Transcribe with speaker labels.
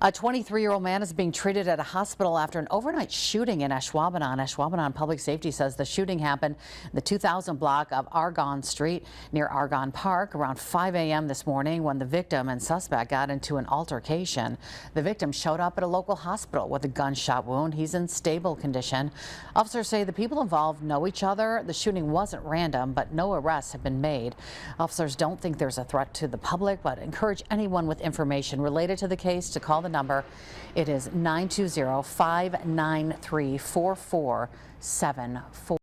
Speaker 1: A 23-year-old man is being treated at a hospital after an overnight shooting in Ashwaubenon. Ashwaubenon Public Safety says the shooting happened in the 2000 block of Argonne Street near Argonne Park around 5 a.m. this morning when the victim and suspect got into an altercation. The victim showed up at a local hospital with a gunshot wound. He's in stable condition. Officers say the people involved know each other. The shooting wasn't random, but no arrests have been made. Officers don't think there's a threat to the public, but encourage anyone with information related to the case to call the number. It is 920-593-4474.